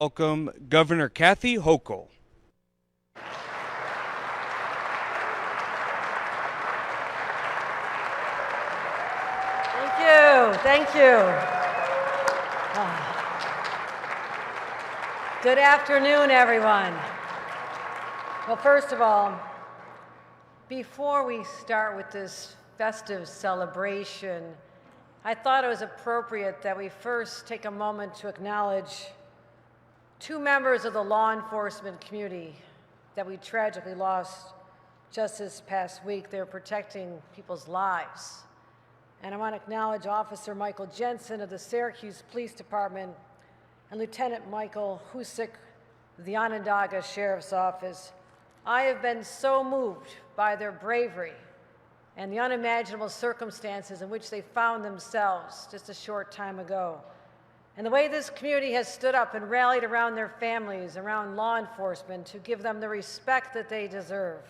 Welcome Governor Kathy Hochul. Thank you. Good afternoon, everyone. Well, first of all, before we start with this festive celebration, I thought it was appropriate that we first take a moment to acknowledge two members of the law enforcement community that we tragically lost just this past week. They're protecting people's lives. And I want to acknowledge Officer Michael Jensen of the Syracuse Police Department and Lieutenant Michael Husick of the Onondaga Sheriff's Office. I have been so moved by their bravery and the unimaginable circumstances in which they found themselves just a short time ago. And the way this community has stood up and rallied around their families, around law enforcement, to give them the respect that they deserve.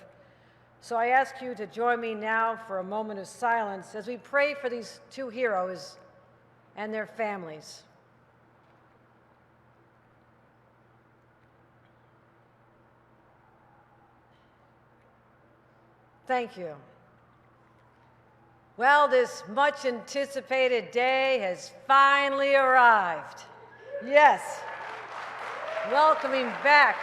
So I ask you to join me now for a moment of silence as we pray for these two heroes and their families. Thank you. Well, this much anticipated day has finally arrived. Yes, welcoming back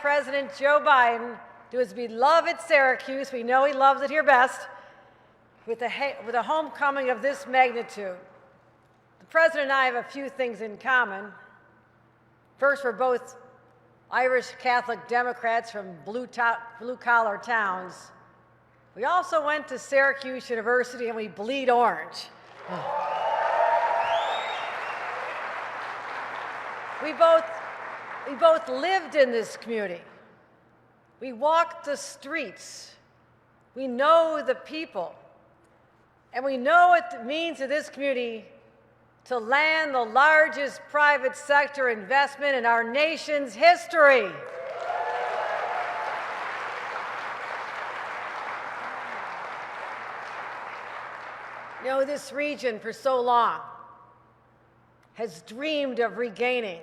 President Joe Biden to his beloved Syracuse. We know he loves it here best. With a homecoming of this magnitude. The President and I have a few things in common. First, we're both Irish Catholic Democrats from blue-collar towns. We also went to Syracuse University and we bleed orange. We both lived in this community. We walked the streets. We know the people. And we know what it means to this community to land the largest private sector investment in our nation's history. You know, this region for so long has dreamed of regaining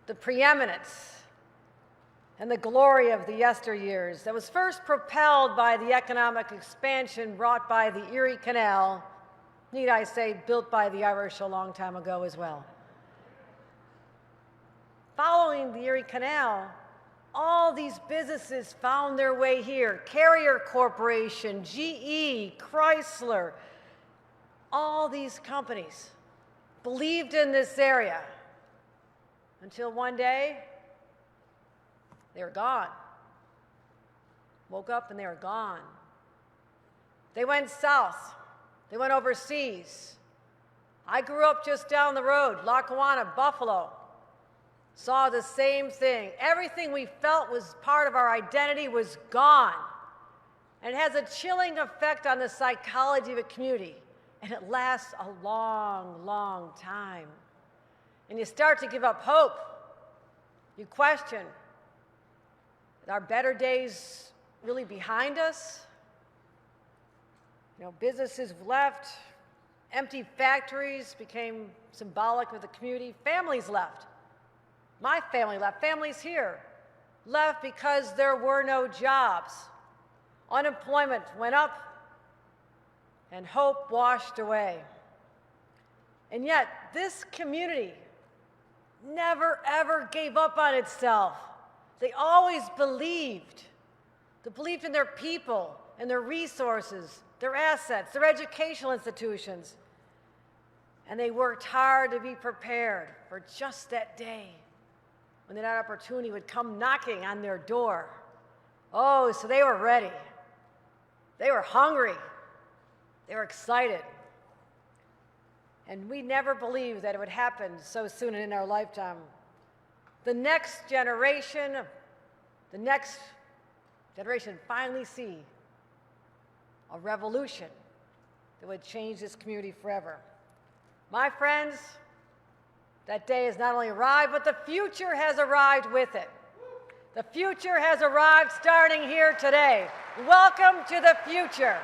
the preeminence and the glory of the yesteryears that was first propelled by the economic expansion brought by the Erie Canal, need I say, built by the Irish a long time ago as well. Following the Erie Canal, all these businesses found their way here. Carrier Corporation, GE, Chrysler, all these companies believed in this area until one day they were gone. Woke up and they were gone. They went south. They went overseas. I grew up just down the road, Lackawanna, Buffalo. Saw the same thing. Everything we felt was part of our identity was gone. And it has a chilling effect on the psychology of a community. And it lasts a long, long time. And you start to give up hope. You question, are our better days really behind us? You know, businesses left, empty factories became symbolic of the community. Families left. My family left. Families here left because there were no jobs. Unemployment went up and hope washed away. And yet, this community never, ever gave up on itself. They always believed. They believed in their people and their resources, their assets, their educational institutions. And they worked hard to be prepared for just that day when that opportunity would come knocking on their door. Oh, so they were ready. They were hungry. They were excited. And we never believed that it would happen so soon in our lifetime. The next generation finally see a revolution that would change this community forever. My friends, that day has not only arrived, but the future has arrived with it. The future has arrived starting here today. Welcome to the future.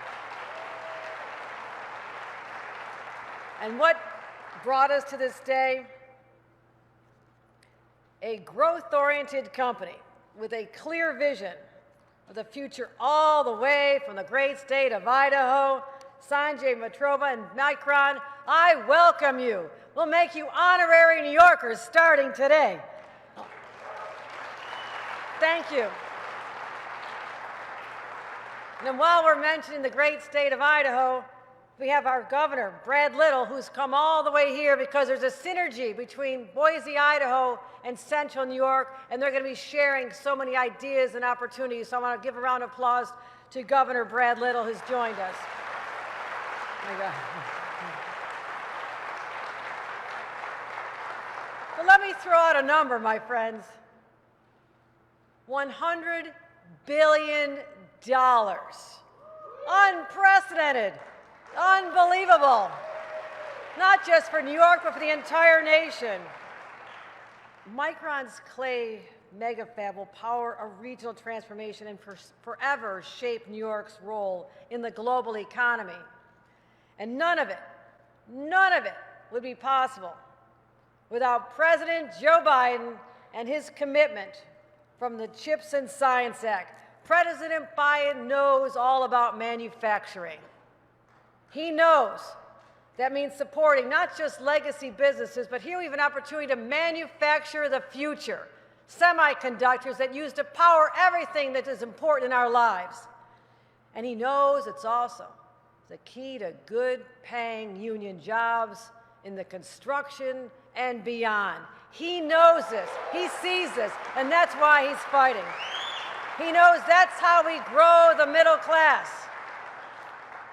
And what brought us to this day, a growth-oriented company with a clear vision of the future all the way from the great state of Idaho. Sanjay Matrova and Micron, I welcome you. We'll make you honorary New Yorkers starting today. Thank you. And then while we're mentioning the great state of Idaho, we have our governor, Brad Little, who's come all the way here because there's a synergy between Boise, Idaho, and Central New York, and they're going to be sharing so many ideas and opportunities. So I want to give a round of applause to Governor Brad Little, who's joined us. Oh my God. But let me throw out a number, my friends. $100 billion. Unprecedented. Unbelievable. Not just for New York, but for the entire nation. Micron's clay megafab will power a regional transformation and forever shape New York's role in the global economy. And none of it would be possible without President Joe Biden and his commitment from the CHIPS and Science Act. President Biden knows all about manufacturing. He knows that means supporting not just legacy businesses, but here we have an opportunity to manufacture the future. Semiconductors that use to power everything that is important in our lives. And he knows it's also the key to good paying union jobs in the construction and beyond. He knows this, he sees this, and that's why he's fighting. He knows that's how we grow the middle class.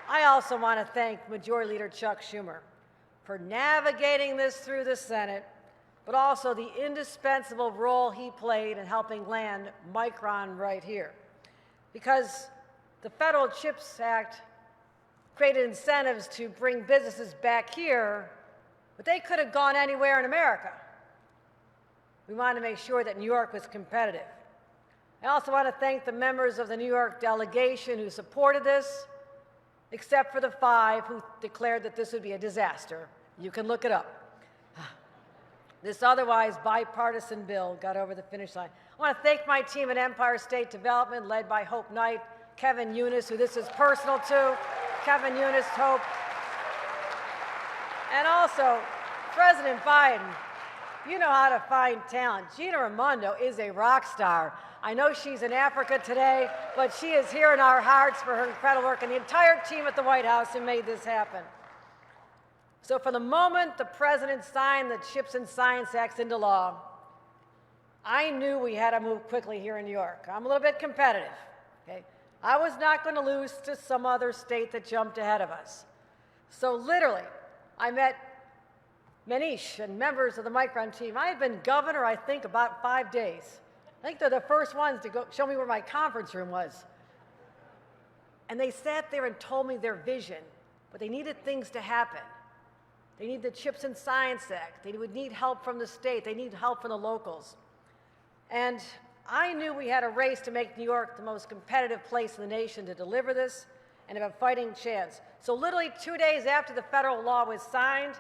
I also want to thank Majority Leader Chuck Schumer for navigating this through the Senate, but also the indispensable role he played in helping land Micron right here. Because the Federal CHIPS Act created incentives to bring businesses back here, but they could have gone anywhere in America. We wanted to make sure that New York was competitive. I also want to thank the members of the New York delegation who supported this, except for the 5 who declared that this would be a disaster. You can look it up. This otherwise bipartisan bill got over the finish line. I want to thank my team at Empire State Development, led by Hope Knight, Kevin Eunice, who this is personal to. Kevin Eunice, Hope. And also, President Biden, you know how to find talent. Gina Raimondo is a rock star. I know she's in Africa today, but she is here in our hearts for her incredible work, and the entire team at the White House who made this happen. So from the moment the President signed the CHIPS and Science Act into law, I knew we had to move quickly here in New York. I'm a little bit competitive, okay? I was not going to lose to some other state that jumped ahead of us. So literally, I met Manish and members of the Micron team. I had been governor, I think, about 5 days. I think they're the first ones to go show me where my conference room was. And they sat there and told me their vision, but they needed things to happen. They need the CHIPS and Science Act. They would need help from the state. They need help from the locals. And I knew we had a race to make New York the most competitive place in the nation to deliver this and have a fighting chance. So literally 2 days after the federal law was signed,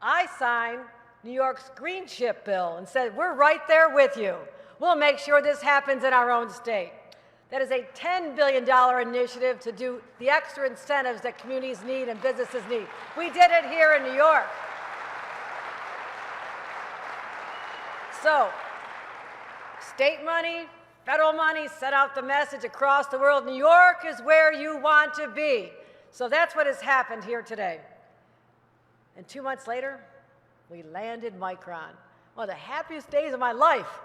I signed New York's Green Chip bill and said, we're right there with you. We'll make sure this happens in our own state. That is a $10 billion initiative to do the extra incentives that communities need and businesses need. We did it here in New York. So, state money, federal money, set out the message across the world. New York is where you want to be. So that's what has happened here today. And 2 months later, we landed Micron. One of the happiest days of my life.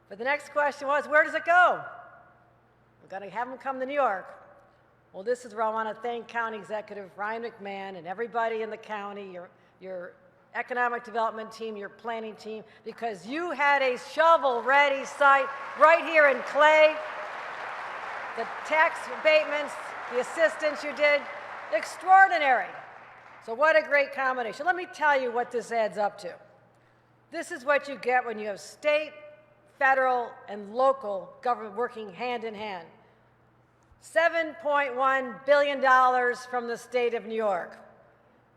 But the next question was, where does it go? We've got to have them come to New York. Well, this is where I want to thank County Executive Ryan McMahon and everybody in the county, your economic development team, your planning team, because you had a shovel-ready site right here in Clay. The tax abatements, the assistance you did, extraordinary. So what a great combination. Let me tell you what this adds up to. This is what you get when you have state, federal, and local government working hand in hand. $7.1 billion from the state of New York.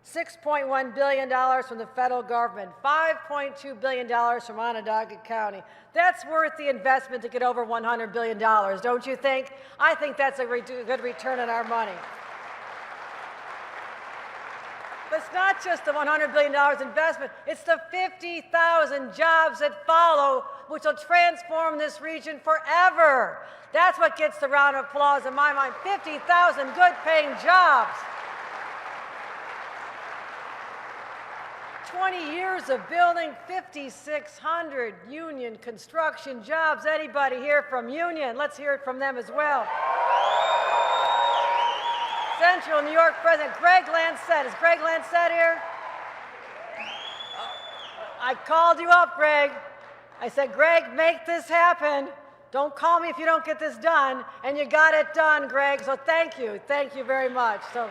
$6.1 billion from the federal government, $5.2 billion from Onondaga County. That's worth the investment to get over $100 billion, don't you think? I think that's a good return on our money. But it's not just the $100 billion investment, it's the 50,000 jobs that follow, which will transform this region forever. That's what gets the round of applause in my mind, 50,000 good-paying jobs. 20 years of building 5,600 union construction jobs. Anybody here from union? Let's hear it from them as well. Central New York President Greg Lancette. Is Greg Lancette here? I called you up, Greg. I said, Greg, make this happen. Don't call me if you don't get this done. And you got it done, Greg. So thank you. Thank you very much. So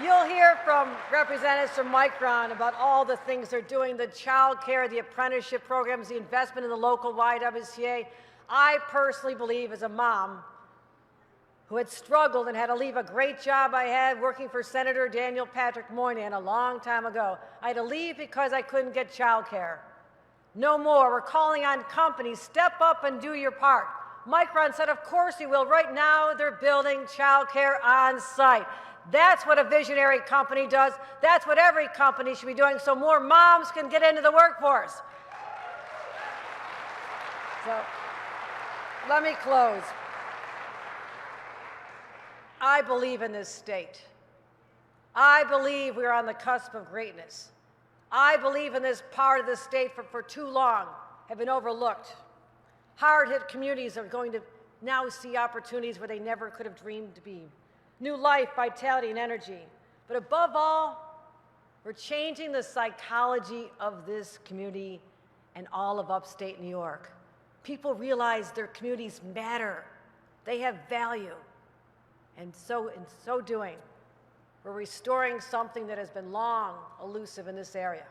you'll hear from representatives from Micron about all the things they're doing, the child care, the apprenticeship programs, the investment in the local YWCA. I personally believe, as a mom who had struggled and had to leave a great job I had working for Senator Daniel Patrick Moynihan a long time ago, I had to leave because I couldn't get child care. No more. We're calling on companies, step up and do your part. Micron said, of course we will. Right now, they're building child care on site. That's what a visionary company does. That's what every company should be doing so more moms can get into the workforce. So let me close. I believe in this state. I believe we're on the cusp of greatness. I believe in this part of the state for too long have been overlooked. Hard-hit communities are going to now see opportunities where they never could have dreamed to be. New life, vitality, and energy. But above all, we're changing the psychology of this community and all of upstate New York. People realize their communities matter. They have value. And so, in so doing, we're restoring something that has been long elusive in this area.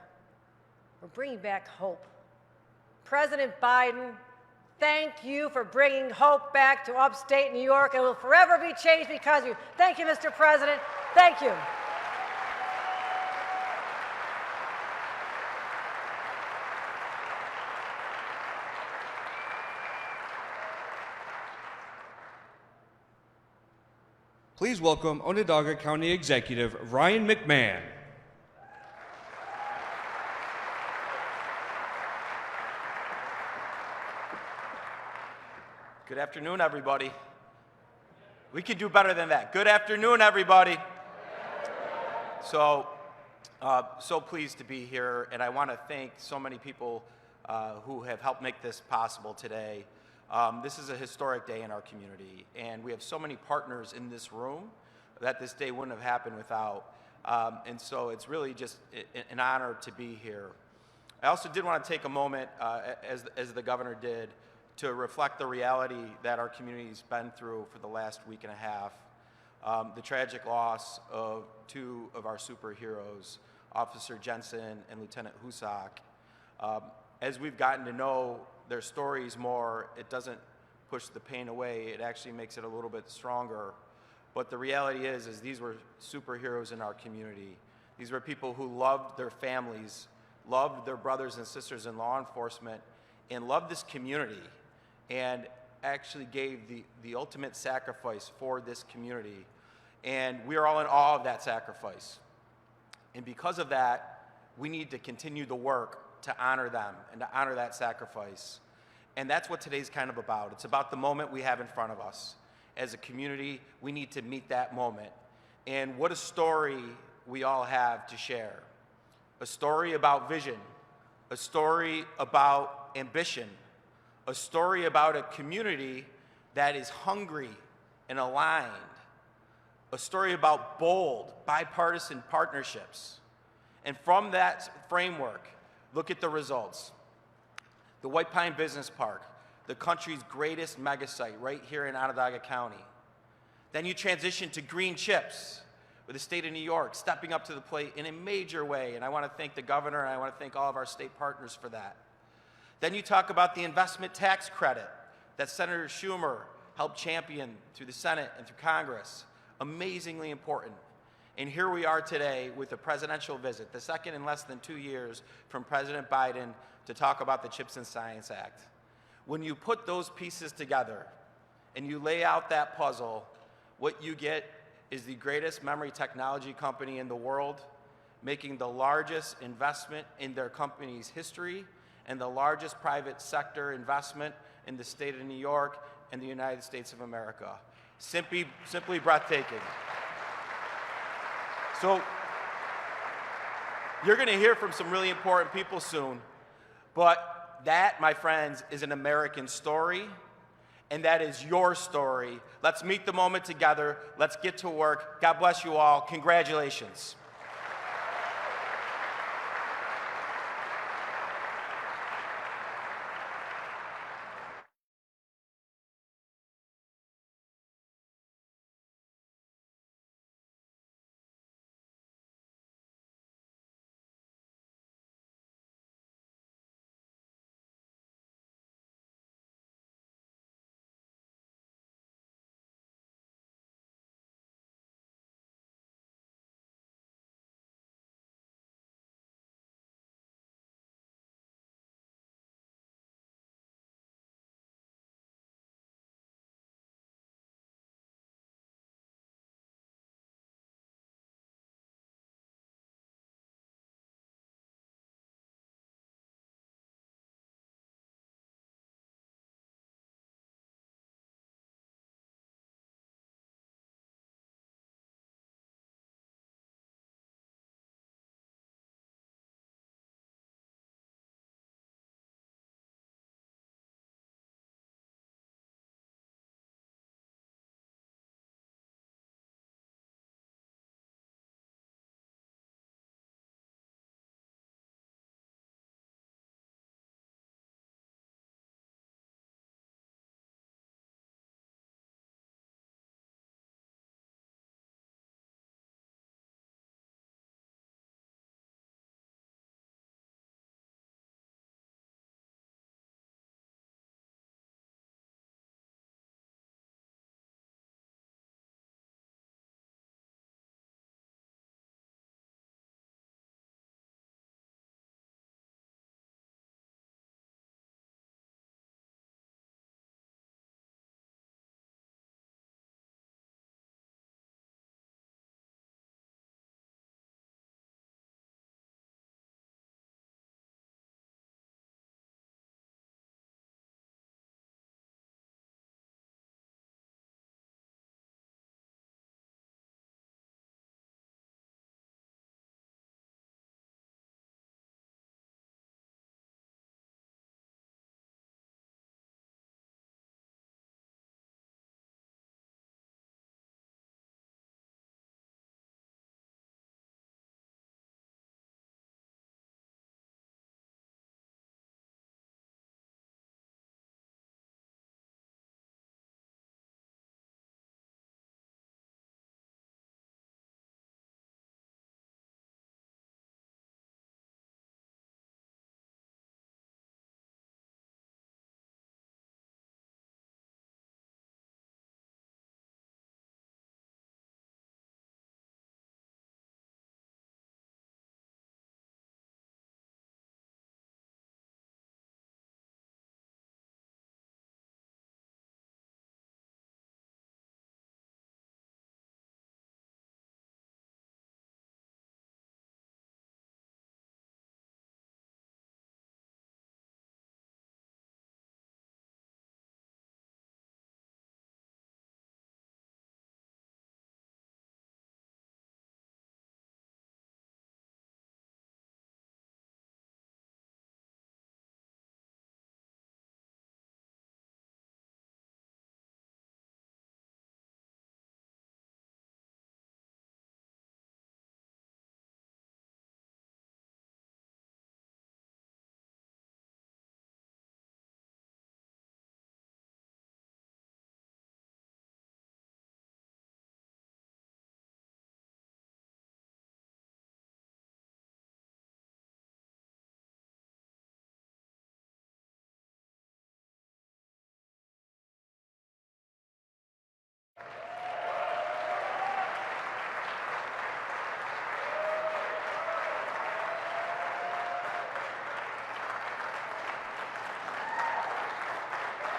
We're bringing back hope. President Biden, thank you for bringing hope back to upstate New York. It will forever be changed because of you. Thank you, Mr. President. Thank you. Please welcome Onondaga County Executive Ryan McMahon. Good afternoon, everybody. We could do better than that. Good afternoon, everybody. So pleased to be here, and I want to thank so many people who have helped make this possible today. This is a historic day in our community, and we have so many partners in this room that this day wouldn't have happened without. And so it's really just an honor to be here. I also did want to take a moment, as the governor did, to reflect the reality that our community's been through for the last week and a half. The tragic loss of two of our superheroes, Officer Jensen and Lieutenant Husak. As we've gotten to know their stories more, it doesn't push the pain away. It actually makes it a little bit stronger. But the reality is these were superheroes in our community. These were people who loved their families, loved their brothers and sisters in law enforcement, and loved this community, and actually gave the ultimate sacrifice for this community. And we are all in awe of that sacrifice. And because of that, we need to continue the work to honor them and to honor that sacrifice. And that's what today's kind of about. It's about the moment we have in front of us. As a community, we need to meet that moment. And what a story we all have to share. A story about vision, a story about ambition, a story about a community that is hungry and aligned, a story about bold, bipartisan partnerships. And from that framework, look at the results. The White Pine Business Park, the country's greatest mega site right here in Onondaga County. Then you transition to green chips with the state of New York stepping up to the plate in a major way. And I want to thank the governor, and I want to thank all of our state partners for that. Then you talk about the investment tax credit that Senator Schumer helped champion through the Senate and through Congress. Amazingly important. And here we are today with a presidential visit, the second in less than 2 years from President Biden to talk about the CHIPS and Science Act. When you put those pieces together and you lay out that puzzle, what you get is the greatest memory technology company in the world, making the largest investment in their company's history and the largest private sector investment in the state of New York and the United States of America. Simply breathtaking. So you're going to hear from some really important people soon, but that, my friends, is an American story, and that is your story. Let's meet the moment together. Let's get to work. God bless you all. Congratulations.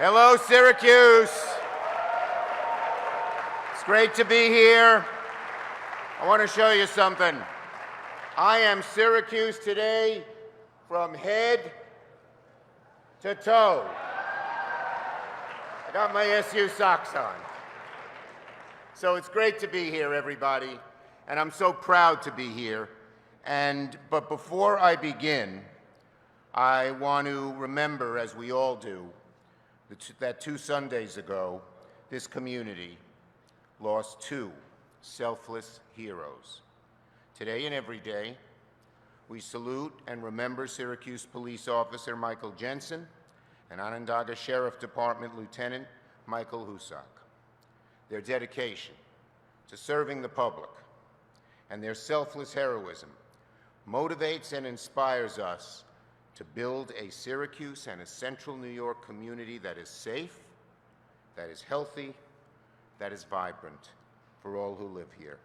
Hello, Syracuse. It's great to be here. I want to show you something. I am Syracuse today from head to toe. I got my SU socks on. So it's great to be here, everybody, and I'm so proud to be here. But before I begin, I want to remember, as we all do, that 2 Sundays ago, this community lost 2 selfless heroes. Today and every day, we salute and remember Syracuse Police Officer Michael Jensen and Onondaga Sheriff Department Lieutenant Michael Husak. Their dedication to serving the public and their selfless heroism motivates and inspires us to build a Syracuse and a central New York community that is safe, that is healthy, that is vibrant for all who live here.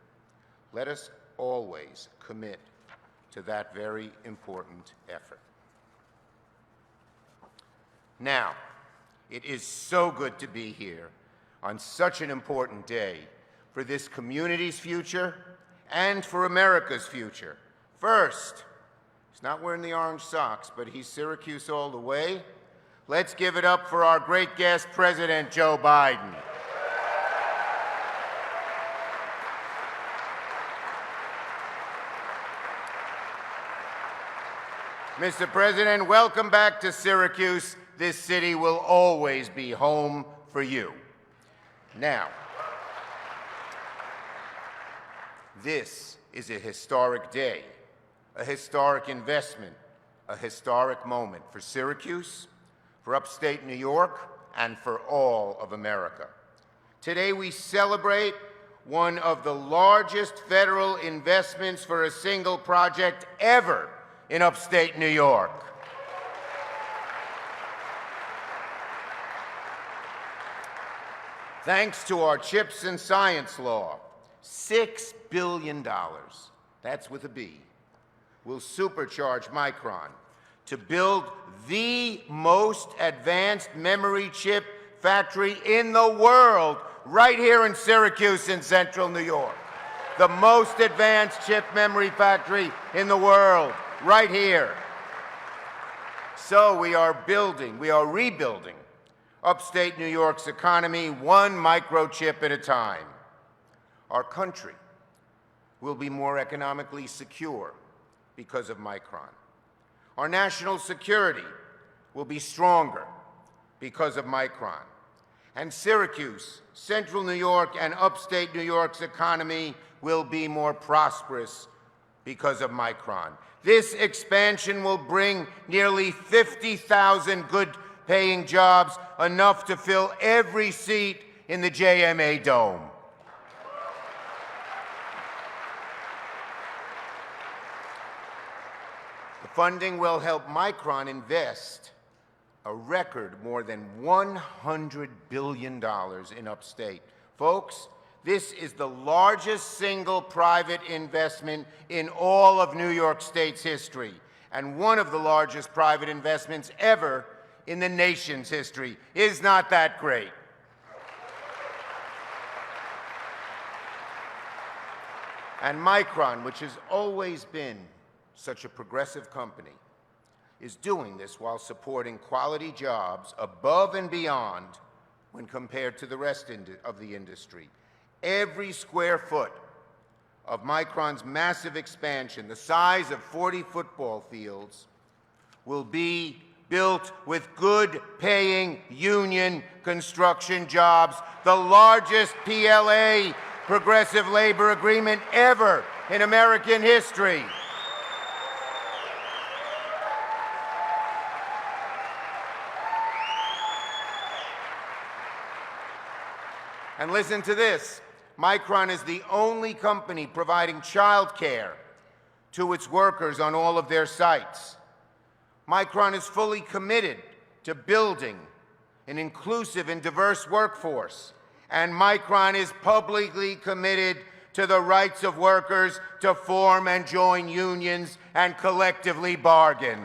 Let us always commit to that very important effort. Now, it is so good to be here on such an important day for this community's future and for America's future. First, he's not wearing the orange socks, but he's Syracuse all the way. Let's give it up for our great guest, President Joe Biden. Mr. President, welcome back to Syracuse. This city will always be home for you. Now, this is a historic day, a historic investment, a historic moment for Syracuse, for upstate New York, and for all of America. Today we celebrate one of the largest federal investments for a single project ever in upstate New York. Thanks to our CHIPS and Science Law, $6 billion, that's with a B, will supercharge Micron to build the most advanced memory chip factory in the world right here in Syracuse in central New York. The most advanced chip memory factory in the world right here. So we are rebuilding upstate New York's economy one microchip at a time. Our country will be more economically secure because of Micron. Our national security will be stronger because of Micron. And Syracuse, central New York, and upstate New York's economy will be more prosperous because of Micron. This expansion will bring nearly 50,000 good-paying jobs, enough to fill every seat in the JMA Dome. The funding will help Micron invest a record more than $100 billion in upstate. Folks, this is the largest single private investment in all of New York State's history, and one of the largest private investments ever in the nation's history. Is not that great? And Micron, which has always been such a progressive company, is doing this while supporting quality jobs above and beyond when compared to the rest of the industry. Every square foot of Micron's massive expansion, the size of 40 football fields, will be built with good-paying union construction jobs, the largest PLA, progressive labor agreement, ever in American history. And listen to this. Micron is the only company providing child care to its workers on all of their sites. Micron is fully committed to building an inclusive and diverse workforce. And Micron is publicly committed to the rights of workers to form and join unions and collectively bargain.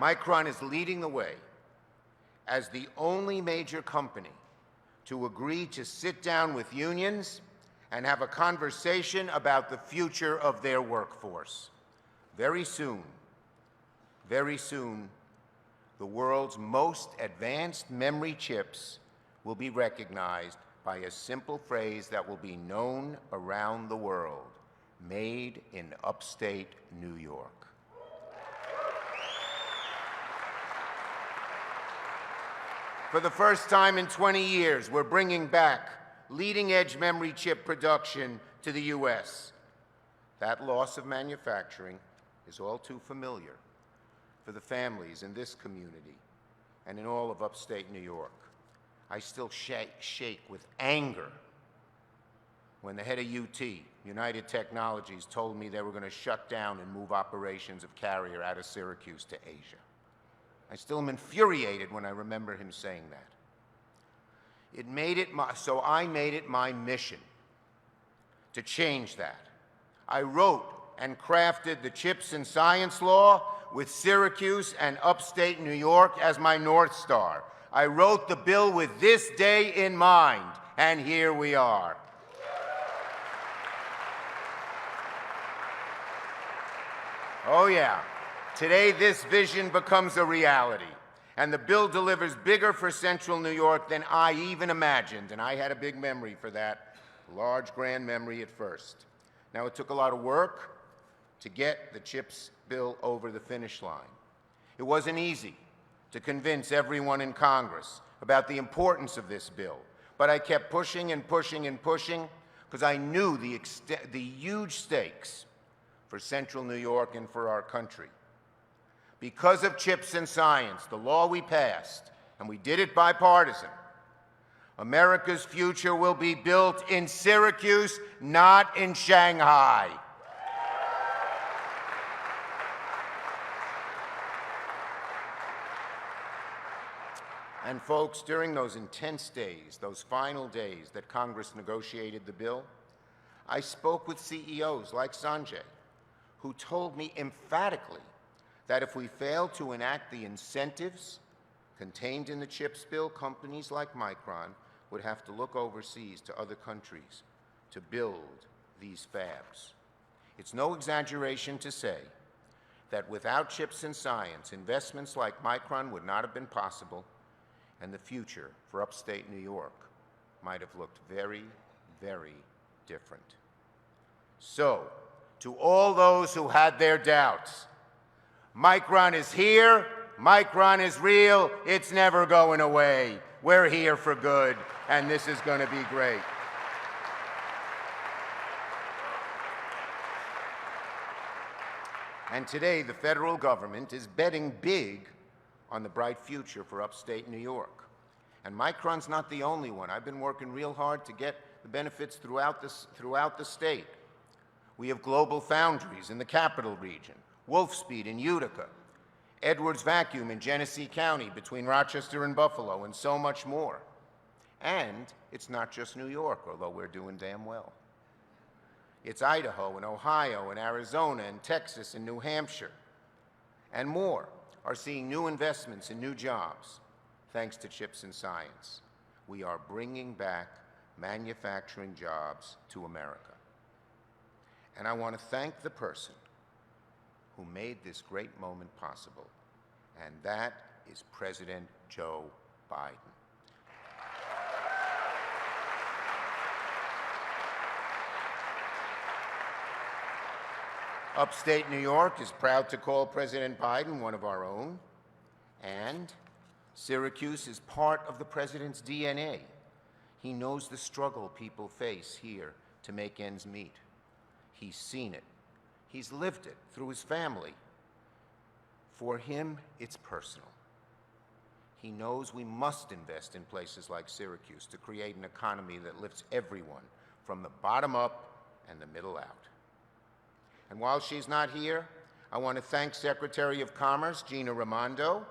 Micron is leading the way as the only major company to agree to sit down with unions and have a conversation about the future of their workforce. Very soon, the world's most advanced memory chips will be recognized by a simple phrase that will be known around the world: made in upstate New York. For the first time in 20 years, we're bringing back leading-edge memory chip production to the U.S. That loss of manufacturing is all too familiar for the families in this community and in all of upstate New York. I still shake with anger when the head of UT, United Technologies, told me they were going to shut down and move operations of Carrier out of Syracuse to Asia. I still am infuriated when I remember him saying that. So I made it my mission to change that. I wrote and crafted the CHIPS and Science Law with Syracuse and upstate New York as my North Star. I wrote the bill with this day in mind, and here we are. Oh yeah, today this vision becomes a reality, and the bill delivers bigger for Central New York than I even imagined, and I had a big memory for that, large grand memory at first. Now, it took a lot of work to get the CHIPS bill over the finish line. It wasn't easy to convince everyone in Congress about the importance of this bill, but I kept pushing and pushing and pushing because I knew the huge stakes for Central New York and for our country. Because of CHIPS and Science, the law we passed, and we did it bipartisan, America's future will be built in Syracuse, not in Shanghai. And folks, during those intense days, those final days that Congress negotiated the bill, I spoke with CEOs like Sanjay, who told me emphatically that if we fail to enact the incentives contained in the CHIPS bill, companies like Micron would have to look overseas to other countries to build these fabs. It's no exaggeration to say that without CHIPS and Science, investments like Micron would not have been possible, and the future for upstate New York might have looked very, very different. So, to all those who had their doubts, Micron is here, Micron is real, it's never going away. We're here for good, and this is going to be great. And today, the federal government is betting big on the bright future for upstate New York. And Micron's not the only one. I've been working real hard to get the benefits throughout the state. We have Global Foundries in the Capital Region, Wolfspeed in Utica, Edwards Vacuum in Genesee County between Rochester and Buffalo, and so much more. And it's not just New York, although we're doing damn well. It's Idaho and Ohio and Arizona and Texas and New Hampshire, and more are seeing new investments and new jobs thanks to CHIPS and Science. We are bringing back manufacturing jobs to America. And I want to thank the person who made this great moment possible, and that is President Joe Biden. Upstate New York is proud to call President Biden one of our own, and Syracuse is part of the president's DNA. He knows the struggle people face here to make ends meet. He's seen it. He's lived it through his family. For him, it's personal. He knows we must invest in places like Syracuse to create an economy that lifts everyone from the bottom up and the middle out. And while she's not here, I want to thank Secretary of Commerce Gina Raimondo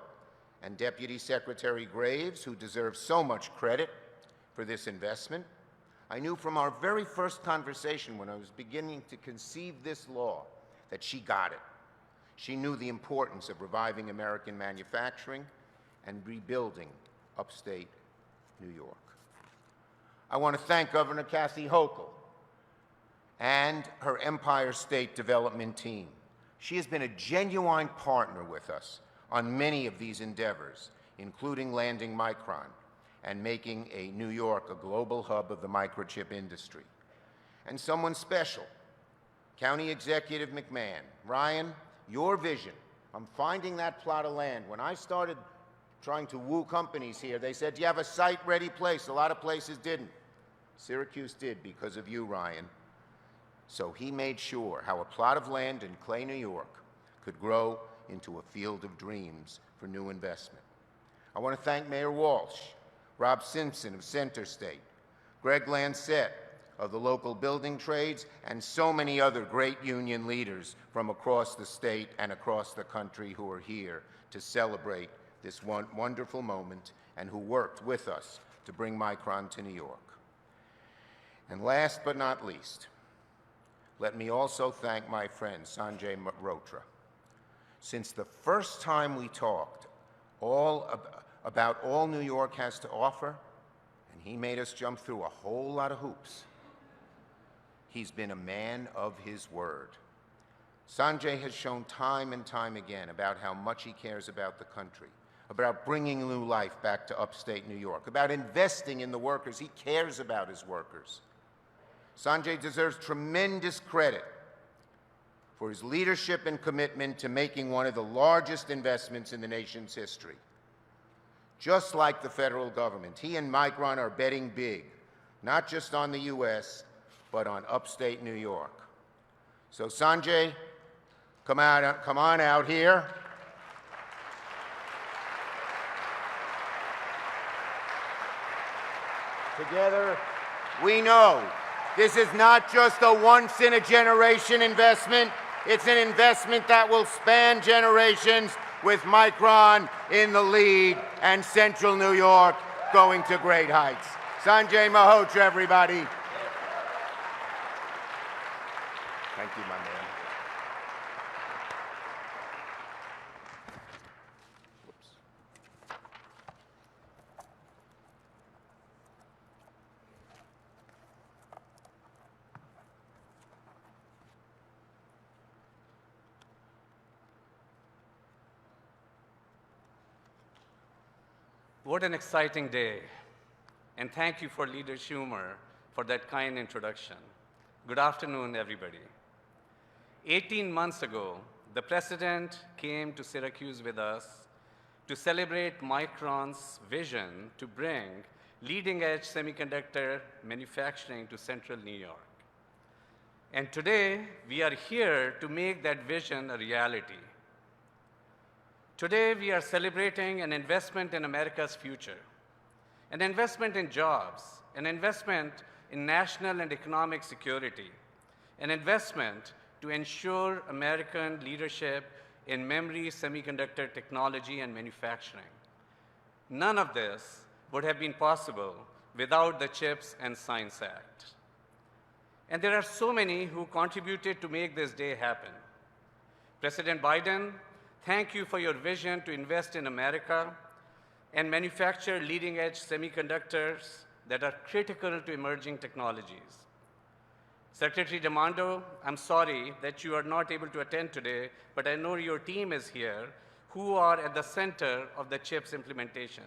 and Deputy Secretary Graves, who deserve so much credit for this investment. I knew from our very first conversation when I was beginning to conceive this law that she got it. She knew the importance of reviving American manufacturing and rebuilding upstate New York. I want to thank Governor Kathy Hochul and her Empire State Development team. She has been a genuine partner with us on many of these endeavors, including landing Micron and making New York a global hub of the microchip industry. And someone special, County Executive McMahon. Ryan, your vision, I'm finding that plot of land. When I started trying to woo companies here, they said, do you have a site-ready place? A lot of places didn't. Syracuse did because of you, Ryan. So he made sure how a plot of land in Clay, New York could grow into a field of dreams for new investment. I want to thank Mayor Walsh, Rob Simpson of Center State, Greg Lancette of the local building trades, and so many other great union leaders from across the state and across the country who are here to celebrate this wonderful moment and who worked with us to bring Micron to New York. And last but not least, let me also thank my friend Sanjay Mehrotra. Since the first time we talked about all New York has to offer, and he made us jump through a whole lot of hoops, he's been a man of his word. Sanjay has shown time and time again about how much he cares about the country, about bringing new life back to upstate New York, about investing in the workers. He cares about his workers. Sanjay deserves tremendous credit for his leadership and commitment to making one of the largest investments in the nation's history. Just like the federal government, he and Micron are betting big, not just on the U.S., but on upstate New York. So Sanjay, come on out here. Together, we know this is not just a once-in-a-generation investment. It's an investment that will span generations, with Micron in the lead and Central New York going to great heights. Sanjay Mehrotra, everybody. Thank you, my man. What an exciting day. And thank you for Leader Schumer for that kind introduction. Good afternoon, everybody. 18 months ago, the President came to Syracuse with us to celebrate Micron's vision to bring leading-edge semiconductor manufacturing to Central New York. And today, we are here to make that vision a reality. Today, we are celebrating an investment in America's future, an investment in jobs, an investment in national and economic security, an investment to ensure American leadership in memory, semiconductor technology, and manufacturing. None of this would have been possible without the CHIPS and Science Act. And there are so many who contributed to make this day happen. President Biden, thank you for your vision to invest in America and manufacture leading-edge semiconductors that are critical to emerging technologies. Secretary Raimondo, I'm sorry that you are not able to attend today, but I know your team is here, who are at the center of the CHIPS implementation.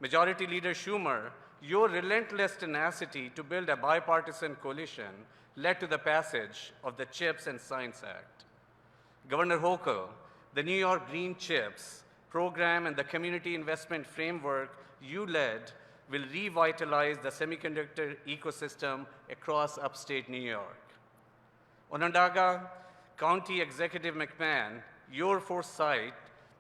Majority Leader Schumer, your relentless tenacity to build a bipartisan coalition led to the passage of the CHIPS and Science Act. Governor Hochul, the New York Green CHIPS program and the community investment framework you led will revitalize the semiconductor ecosystem across upstate New York. Onondaga County Executive McMahon, your foresight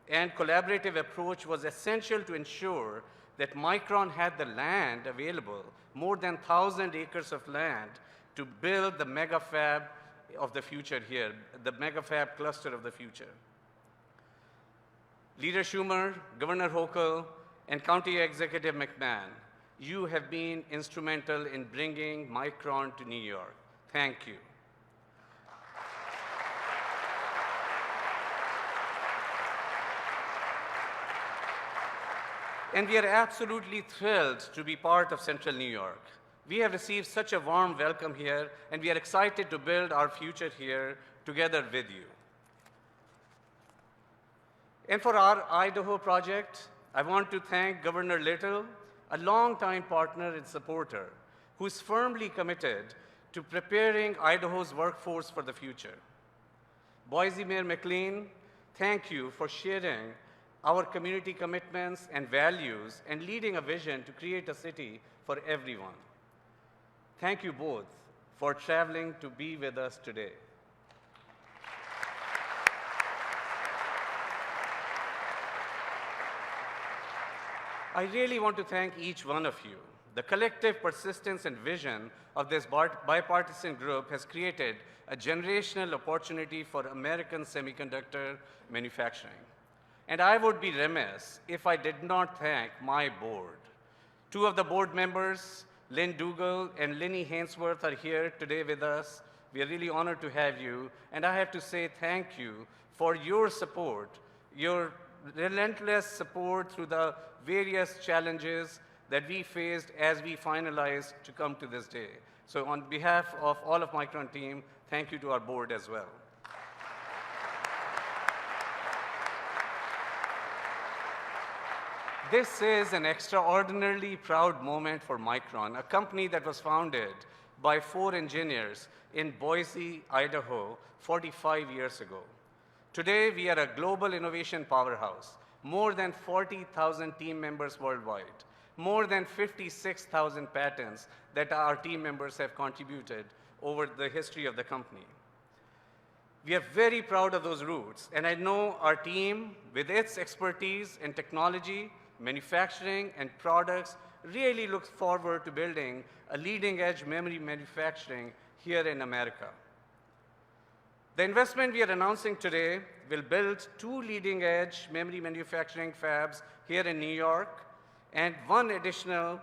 and collaborative approach was essential to ensure that Micron had the land available, more than 1,000 acres of land, to build the mega fab of the future here, the mega fab cluster of the future. Leader Schumer, Governor Hochul, and County Executive McMahon, you have been instrumental in bringing Micron to New York. Thank you. And we are absolutely thrilled to be part of Central New York. We have received such a warm welcome here, and we are excited to build our future here together with you. And for our Idaho project, I want to thank Governor Little, a longtime partner and supporter, who is firmly committed to preparing Idaho's workforce for the future. Boise Mayor McLean, thank you for sharing our community commitments and values and leading a vision to create a city for everyone. Thank you both for traveling to be with us today. I really want to thank each one of you. The collective persistence and vision of this bipartisan group has created a generational opportunity for American semiconductor manufacturing. And I would be remiss if I did not thank my board. Two of the board members, Lynn Dougal and Linny Hainsworth, are here today with us. We are really honored to have you. And I have to say thank you for your support, your relentless support through the various challenges that we faced as we finalized to come to this day. So on behalf of all of Micron team, thank you to our board as well. This is an extraordinarily proud moment for Micron, a company that was founded by 4 engineers in Boise, Idaho, 45 years ago. Today, we are a global innovation powerhouse, more than 40,000 team members worldwide, more than 56,000 patents that our team members have contributed over the history of the company. We are very proud of those roots, and I know our team, with its expertise in technology, manufacturing, and products, really looks forward to building a leading-edge memory manufacturing here in America. The investment we are announcing today will build 2 leading-edge memory manufacturing fabs here in New York and 1 additional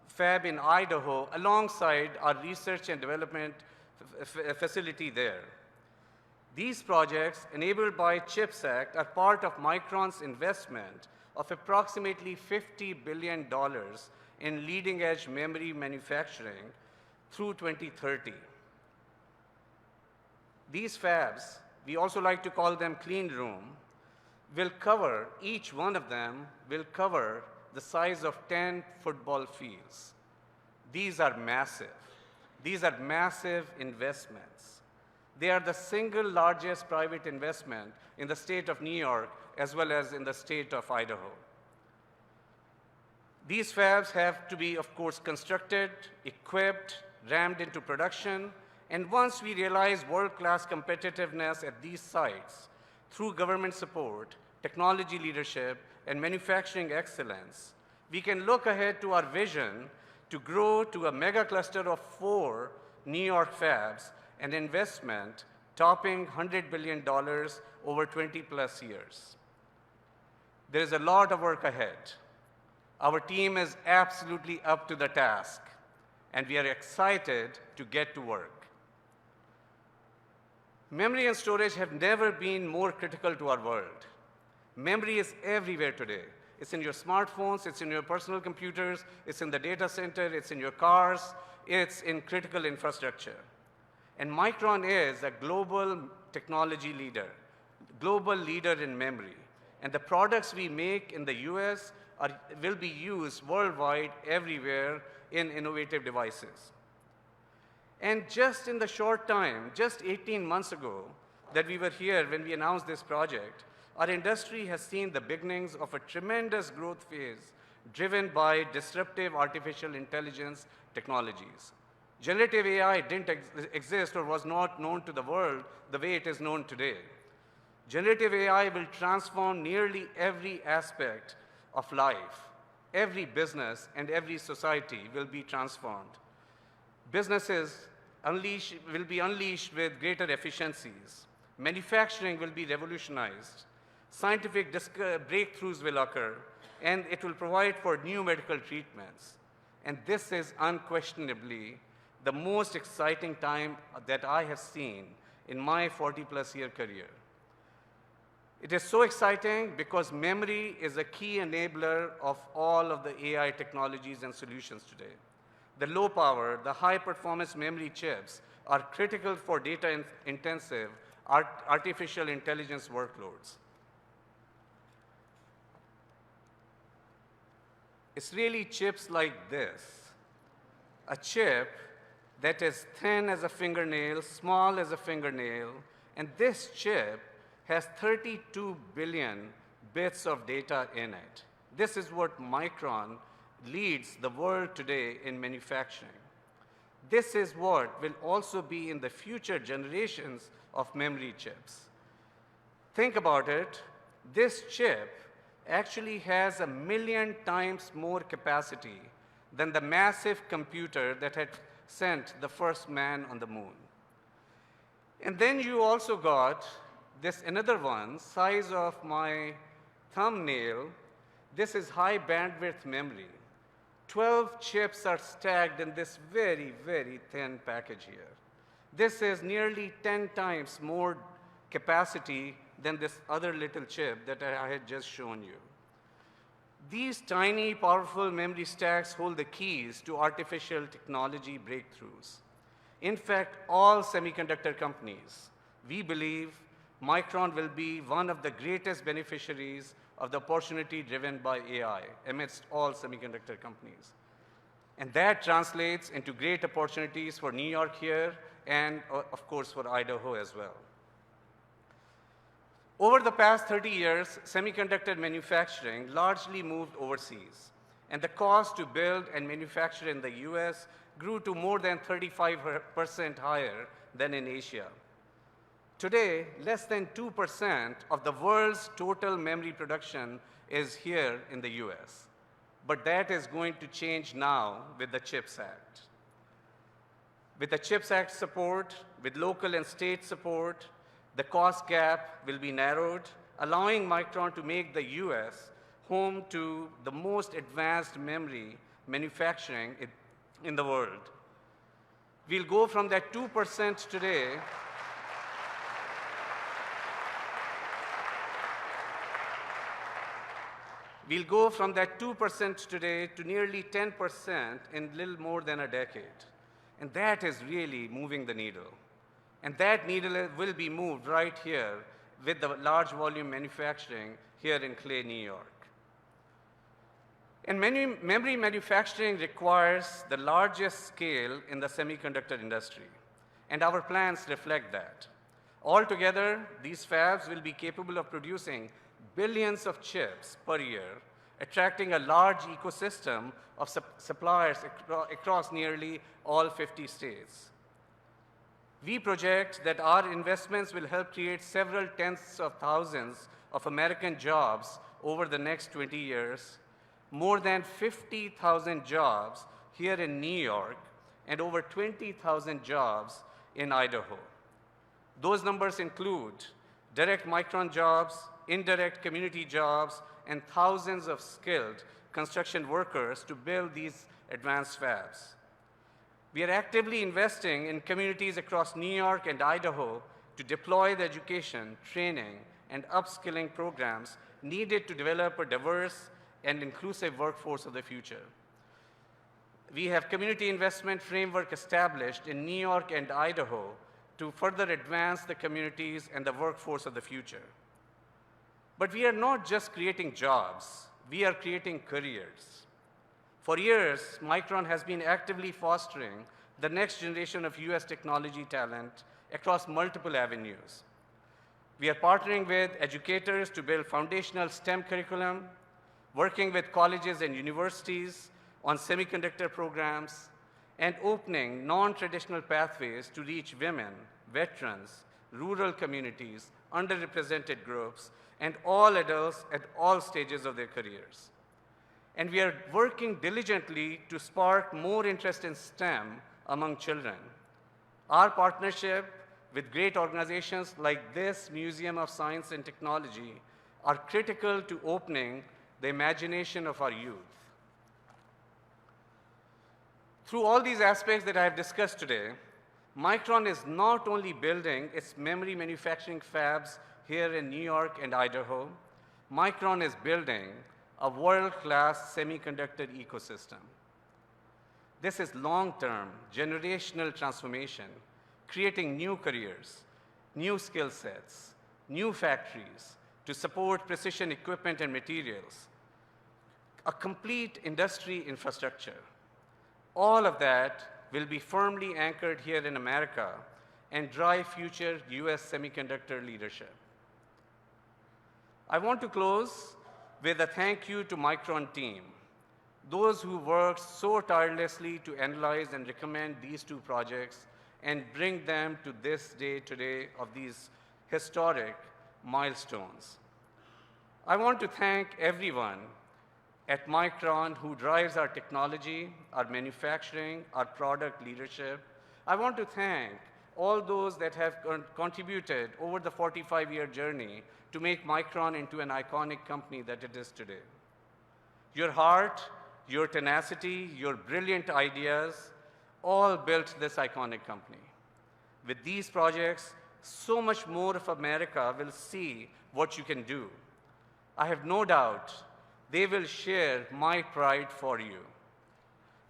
fab in Idaho alongside our research and development facility there. These projects, enabled by CHIPS Act, are part of Micron's investment of approximately $50 billion in leading-edge memory manufacturing through 2030. These fabs, we also like to call them clean room, will cover, each one of them will cover the size of 10 football fields. These are massive. These are massive investments. They are the single largest private investment in the state of New York as well as in the state of Idaho. These fabs have to be, of course, constructed, equipped, ramped into production, and once we realize world-class competitiveness at these sites through government support, technology leadership, and manufacturing excellence, we can look ahead to our vision to grow to a mega cluster of 4 New York fabs, an investment topping $100 billion over 20+ years. There is a lot of work ahead. Our team is absolutely up to the task, and we are excited to get to work. Memory and storage have never been more critical to our world. Memory is everywhere today. It's in your smartphones, it's in your personal computers, it's in the data center, it's in your cars, it's in critical infrastructure. And Micron is a global technology leader, global leader in memory. And the products we make in the US will be used worldwide, everywhere, in innovative devices. And just in the short time, just 18 months ago, that we were here when we announced this project, our industry has seen the beginnings of a tremendous growth phase driven by disruptive artificial intelligence technologies. Generative AI didn't exist or was not known to the world the way it is known today. Generative AI will transform nearly every aspect of life. Every business and every society will be transformed. Businesses will be unleashed with greater efficiencies. Manufacturing will be revolutionized. Scientific breakthroughs will occur, and it will provide for new medical treatments. And this is unquestionably the most exciting time that I have seen in my 40+ year career. It is so exciting because memory is a key enabler of all of the AI technologies and solutions today. The low power, the high performance memory chips are critical for data intensive artificial intelligence workloads. It's really chips like this. A chip that is thin as a fingernail, small as a fingernail, and this chip has 32 billion bits of data in it. This is what Micron leads the world today in manufacturing. This is what will also be in the future generations of memory chips. Think about it. This chip actually has 1,000,000 times more capacity than the massive computer that had sent the first man on the moon. And then you also got this another one, size of my thumbnail. This is high bandwidth memory. 12 chips are stacked in this very, very thin package here. This is nearly 10 times more capacity than this other little chip that I had just shown you. These tiny, powerful memory stacks hold the keys to artificial technology breakthroughs. In fact, all semiconductor companies, we believe Micron will be one of the greatest beneficiaries of the opportunity driven by AI amidst all semiconductor companies. And that translates into great opportunities for New York here and, of course, for Idaho as well. Over the past 30 years, semiconductor manufacturing largely moved overseas, and the cost to build and manufacture in the US grew to more than 35% higher than in Asia. Today, less than 2% of the world's total memory production is here in the US. But that is going to change now with the CHIPS Act. With the CHIPS Act support, with local and state support, the cost gap will be narrowed, allowing Micron to make the US home to the most advanced memory manufacturing in the world. We'll go from that 2% today We'll go from that 2% today to nearly 10% in little more than a decade. And that is really moving the needle. And that needle will be moved right here with the large volume manufacturing here in Clay, New York. And memory manufacturing requires the largest scale in the semiconductor industry. And our plans reflect that. Altogether, these fabs will be capable of producing billions of chips per year, attracting a large ecosystem of suppliers across nearly all 50 states. We project that our investments will help create several tens of thousands of American jobs over the next 20 years, more than 50,000 jobs here in New York, and over 20,000 jobs in Idaho. Those numbers include direct Micron jobs, indirect community jobs, and thousands of skilled construction workers to build these advanced fabs. We are actively investing in communities across New York and Idaho to deploy the education, training, and upskilling programs needed to develop a diverse and inclusive workforce of the future. We have community investment framework established in New York and Idaho to further advance the communities and the workforce of the future. But we are not just creating jobs, we are creating careers. For years, Micron has been actively fostering the next generation of US technology talent across multiple avenues. We are partnering with educators to build foundational STEM curriculum, working with colleges and universities on semiconductor programs, and opening non-traditional pathways to reach women, veterans, rural communities, underrepresented groups, and all adults at all stages of their careers. And we are working diligently to spark more interest in STEM among children. Our partnership with great organizations like this Museum of Science and Technology are critical to opening the imagination of our youth. Through all these aspects that I have discussed today, Micron is not only building its memory manufacturing fabs here in New York and Idaho, Micron is building a world-class semiconductor ecosystem. This is long-term, generational transformation, creating new careers, new skill sets, new factories to support precision equipment and materials, a complete industry infrastructure. All of that will be firmly anchored here in America and drive future US semiconductor leadership. I want to close with a thank you to Micron team, those who worked so tirelessly to analyze and recommend these two projects and bring them to this day today of these historic milestones. I want to thank everyone at Micron who drives our technology, our manufacturing, our product leadership. I want to thank all those that have contributed over the 45-year journey to make Micron into an iconic company that it is today. Your heart, your tenacity, your brilliant ideas all built this iconic company. With these projects, so much more of America will see what you can do. I have no doubt they will share my pride for you.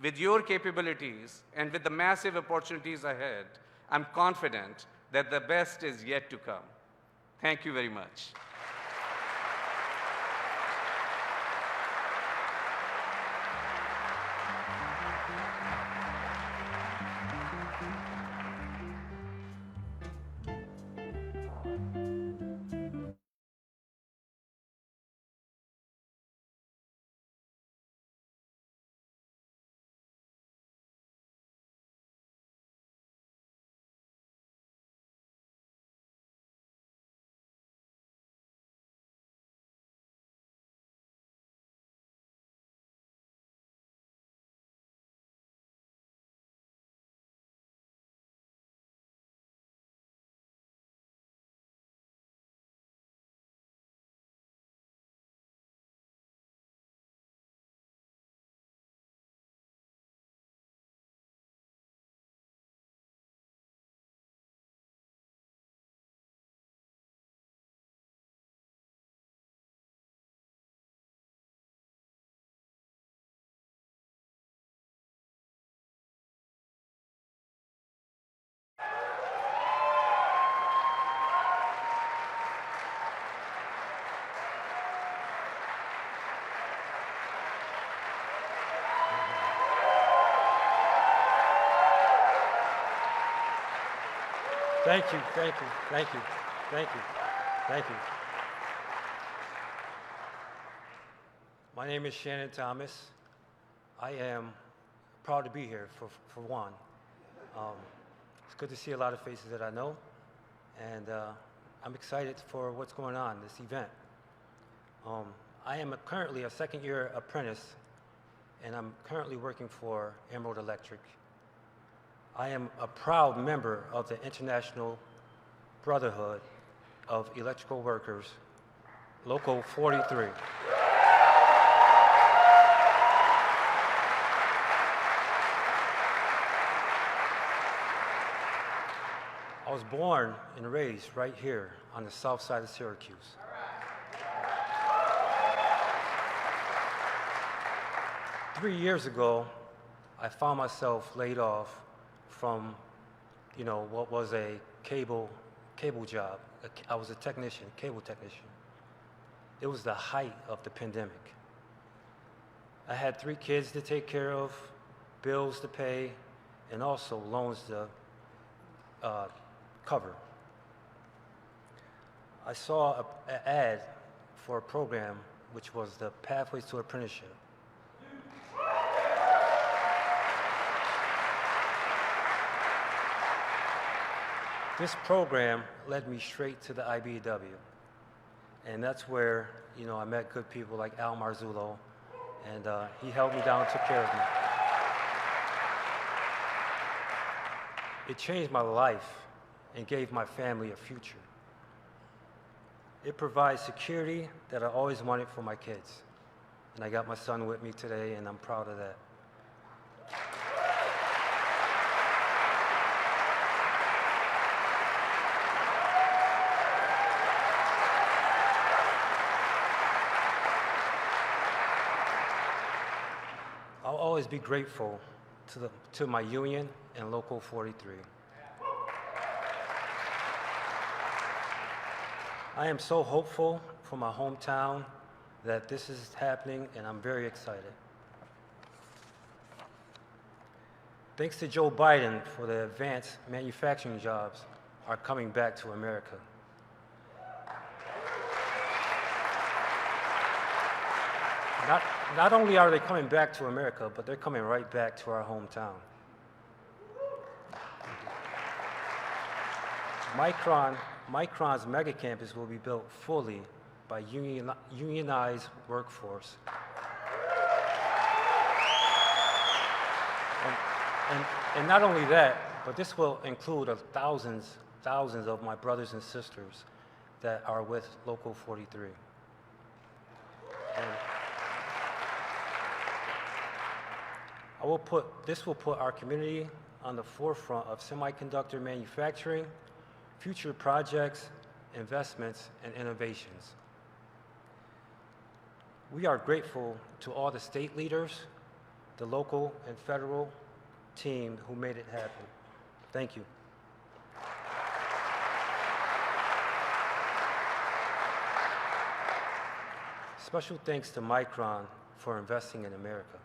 With your capabilities and with the massive opportunities ahead, I'm confident that the best is yet to come. Thank you very much. Thank you, thank you, thank you, thank you, thank you. My name is Shannon Thomas. I am proud to be here for one. It's good to see a lot of faces that I know, and I'm excited for what's going on, this event. I am currently a second-year apprentice, and I'm currently working for Emerald Electric. I am a proud member of the International Brotherhood of Electrical Workers, Local 43. I was born and raised right here on the south side of Syracuse. 3 years ago, I found myself laid off from, what was a cable job. I was a technician, cable technician. It was the height of the pandemic. I had 3 kids to take care of, bills to pay, and also loans to cover. I saw an ad for a program which was the Pathways to Apprenticeship. This program led me straight to the IBEW, and that's where, I met good people like Al Marzullo, and he held me down and took care of me. It changed my life and gave my family a future. It provides security that I always wanted for my kids, and I got my son with me today, and I'm proud of that. always be grateful to my union and Local 43. I am so hopeful for my hometown that this is happening, and I'm very excited. Thanks to Joe Biden for the advanced manufacturing jobs are coming back to America. Not only are they coming back to America, but they're coming right back to our hometown. Micron's mega campus will be built fully by unionized workforce. And not only that, but this will include thousands of my brothers and sisters that are with Local 43. This will put our community on the forefront of semiconductor manufacturing, future projects, investments, and innovations. We are grateful to all the state leaders, the local and federal team who made it happen. Thank you. Special thanks to Micron for investing in America.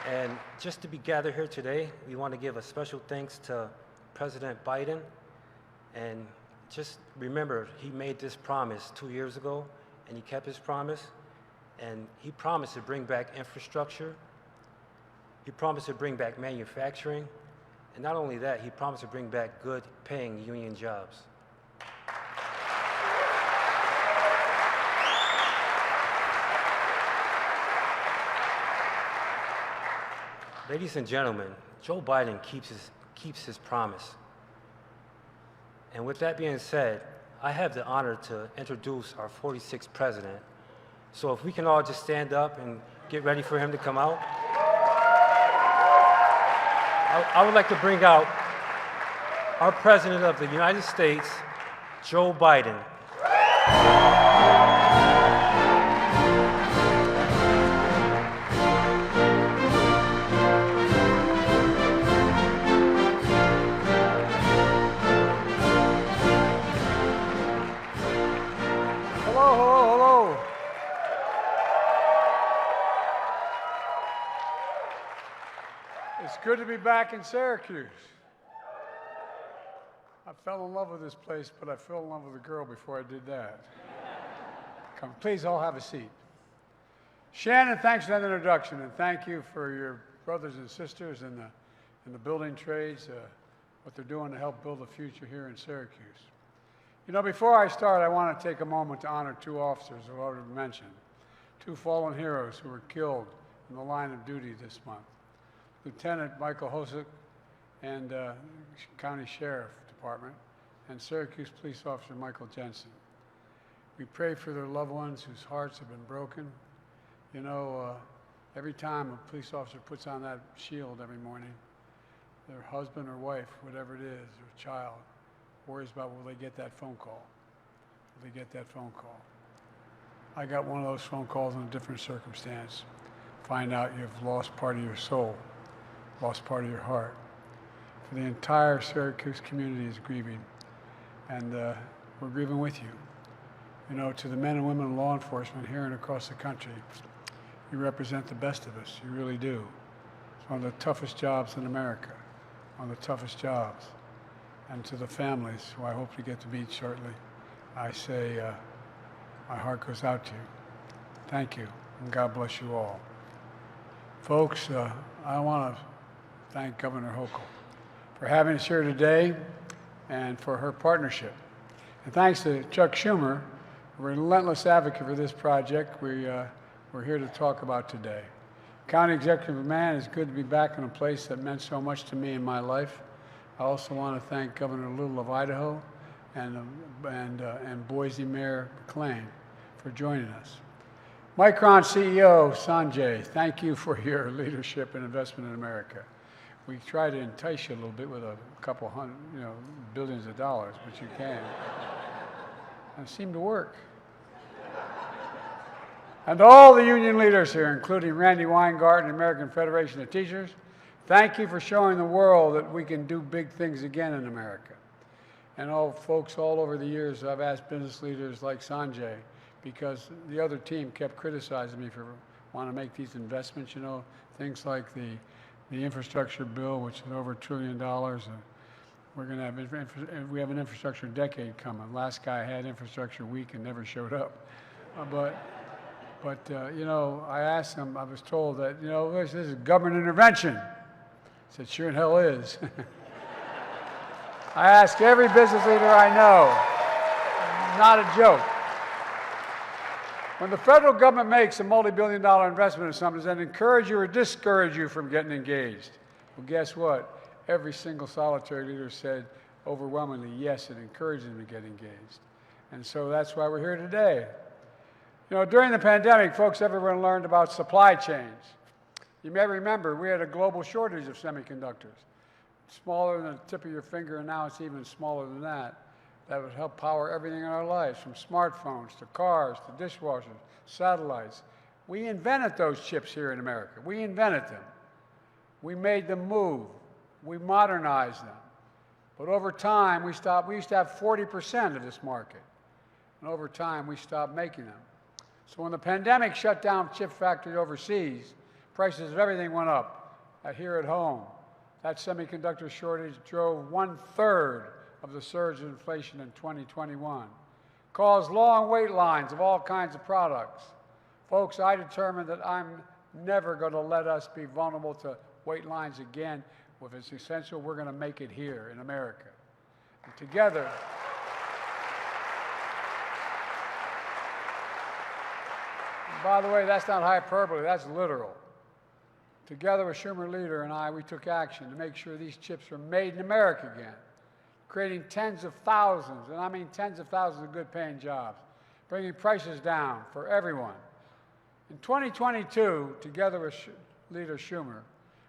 And just to be gathered here today, we want to give a special thanks to President Biden. And just remember, he made this promise 2 years ago, and he kept his promise. And he promised to bring back infrastructure. He promised to bring back manufacturing. And not only that, he promised to bring back good paying union jobs. Ladies and gentlemen, Joe Biden keeps his promise. And with that being said, I have the honor to introduce our 46th president. So if we can all just stand up and get ready for him to come out. I would like to bring out our President of the United States, Joe Biden. Hello. It's good to be back in Syracuse. I fell in love with this place, but I fell in love with a girl before I did that. Come, please all have a seat. Shannon, thanks for that introduction, and thank you for your brothers and sisters in the building trades, what they're doing to help build a future here in Syracuse. You know, before I start, I want to take a moment to honor two officers who I already mentioned, two fallen heroes who were killed in the line of duty this month. Lieutenant Michael Hosick and County Sheriff Department, and Syracuse Police Officer Michael Jensen. We pray for their loved ones whose hearts have been broken. You know, every time a police officer puts on that shield every morning, their husband or wife, whatever it is, or child, worries about will they get that phone call? Will they get that phone call? I got one of those phone calls in a different circumstance. Find out you've lost part of your soul, lost part of your heart. For the entire Syracuse community is grieving, and we're grieving with you. You know, to the men and women in law enforcement here and across the country, you represent the best of us, you really do. It's one of the toughest jobs in America, one of the toughest jobs. And to the families who I hope to get to meet shortly, I say my heart goes out to you. Thank you, and God bless you all. Folks, I want to thank Governor Hochul for having us here today and for her partnership. And thanks to Chuck Schumer, a relentless advocate for this project we're here to talk about today. County Executive Man, it's good to be back in a place that meant so much to me in my life. I also want to thank Governor Little of Idaho and Boise Mayor McLean for joining us. Micron CEO Sanjay, thank you for your leadership and investment in America. We try to entice you a little bit with a couple hundred, billions of dollars, but you can. And it seemed to work. And to all the union leaders here, including Randy Weingarten, the American Federation of Teachers, thank you for showing the world that we can do big things again in America. And all folks all over the years, I've asked business leaders like Sanjay, because the other team kept criticizing me for wanting to make these investments, you know, things like the infrastructure bill, which is over $1 trillion. We're going to have, we have an infrastructure decade coming. Last guy had infrastructure week and never showed up. But you know, I asked him, I was told that, you know, this is government intervention. I said, sure in hell is. I ask every business leader I know, not a joke. When the federal government makes a multi-billion-dollar investment in something, does that encourage you or discourage you from getting engaged? Well, guess what? Every single solitary leader said overwhelmingly, yes, it encourages them to get engaged. And so that's why we're here today. You know, during the pandemic, folks, everyone learned about supply chains. You may remember we had a global shortage of semiconductors, smaller than the tip of your finger, and now it's even smaller than that. That would help power everything in our lives, from smartphones to cars to dishwashers, satellites. We invented those chips here in America. We invented them. We made them move. We modernized them. But over time, we used to have 40% of this market. And over time, we stopped making them. So when the pandemic shut down chip factories overseas, prices of everything went up. Here at home, that semiconductor shortage drove 1/3 of the surge in inflation in 2021, caused long wait lines of all kinds of products. Folks, I determined that I'm never going to let us be vulnerable to wait lines again. If it's essential, we're going to make it here in America. And together, and by the way, that's not hyperbole, that's literal. Together with Schumer leader and I, we took action to make sure these chips are made in America again, creating tens of thousands, and I mean tens of thousands of good-paying jobs, bringing prices down for everyone. In 2022, together with leader Schumer,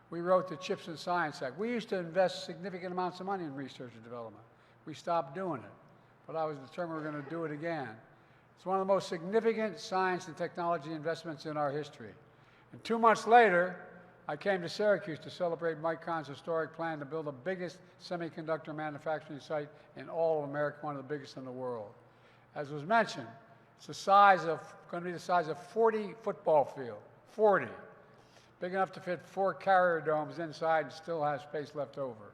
we wrote the CHIPS and Science Act. We used to invest significant amounts of money in research and development. We stopped doing it, but I was determined we were going to do it again. It's one of the most significant science and technology investments in our history. And 2 months later, I came to Syracuse to celebrate Micron's historic plan to build the biggest semiconductor manufacturing site in all of America, one of the biggest in the world. As was mentioned, it's going to be the size of 40 football fields, 40. Big enough to fit 4 carrier domes inside and still has space left over.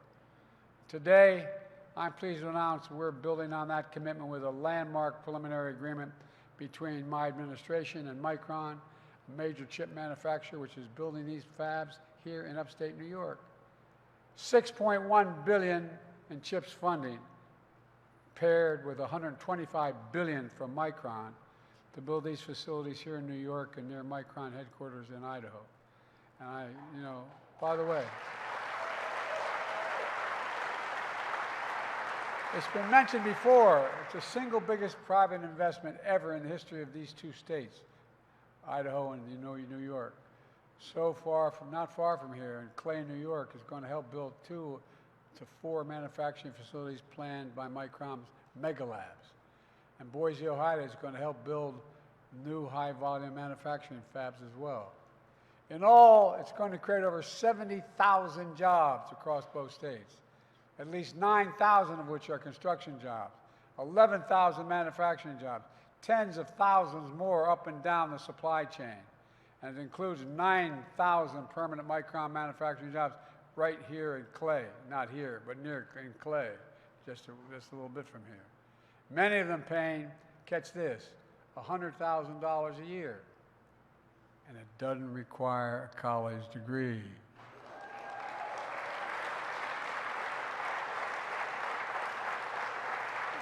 Today, I'm pleased to announce we're building on that commitment with a landmark preliminary agreement between my administration and Micron, a major chip manufacturer which is building these fabs here in upstate New York. $6.1 billion in CHIPS funding, paired with $125 billion from Micron to build these facilities here in New York and near Micron headquarters in Idaho. And you know, by the way, it's been mentioned before, it's the single biggest private investment ever in the history of these 2 states, Idaho and New York. So far from, not far from here, in Clay, New York, is going to help build 2 to 4 manufacturing facilities planned by Micron's Mega Labs. And Boise, Ohio is going to help build new high-volume manufacturing fabs as well. In all, it's going to create over 70,000 jobs across both states, at least 9,000 of which are construction jobs, 11,000 manufacturing jobs, tens of thousands more up and down the supply chain. And it includes 9,000 permanent Micron manufacturing jobs right here in Clay, not here, but near in Clay, just a little bit from here. Many of them paying, catch this, $100,000 a year. And it doesn't require a college degree.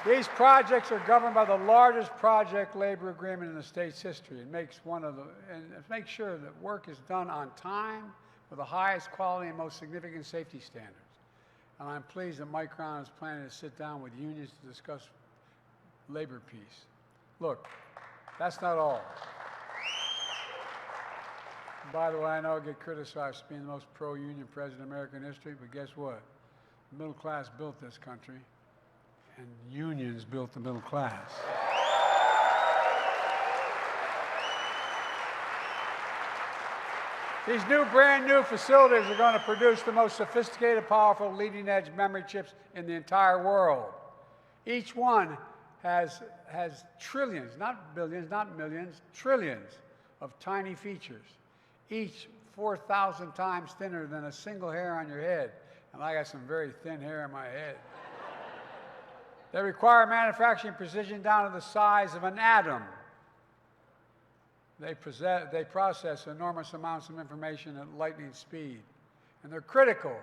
These projects are governed by the largest project labor agreement in the state's history. It makes sure that work is done on time with the highest quality and most significant safety standards. And I'm pleased that Micron is planning to sit down with unions to discuss labor peace. Look, that's not all. By the way, I know I get criticized for being the most pro-union president in American history, but guess what? The middle class built this country, and unions built the middle class. These new, brand new facilities are going to produce the most sophisticated, powerful, leading-edge memory chips in the entire world. Each one has trillions, not billions, not millions, trillions of tiny features, each 4,000 times thinner than a single hair on your head. And I got some very thin hair in my head. They require manufacturing precision down to the size of an atom. They process enormous amounts of information at lightning speed. And they're critical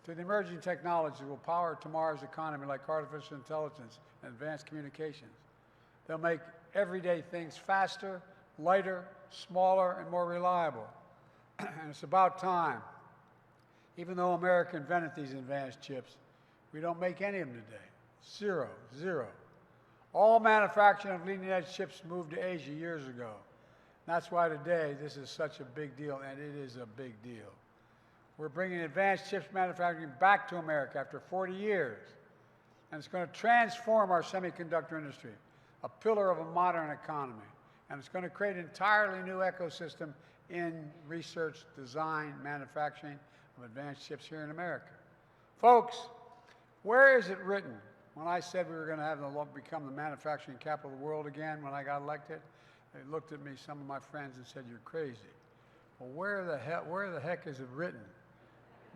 to the emerging technologies that will power tomorrow's economy, like artificial intelligence and advanced communications. They'll make everyday things faster, lighter, smaller, and more reliable. And it's about time. Even though America invented these advanced chips, we don't make any of them today. Zero, zero. All manufacturing of leading-edge chips moved to Asia years ago. That's why today this is such a big deal, and it is a big deal. We're bringing advanced chips manufacturing back to America after 40 years, and it's going to transform our semiconductor industry, a pillar of a modern economy, and it's going to create an entirely new ecosystem in research, design, manufacturing of advanced chips here in America. Folks, where is it written? When I said we were going to become the manufacturing capital of the world again when I got elected, they looked at me, some of my friends, and said, "You're crazy." Well, where the heck is it written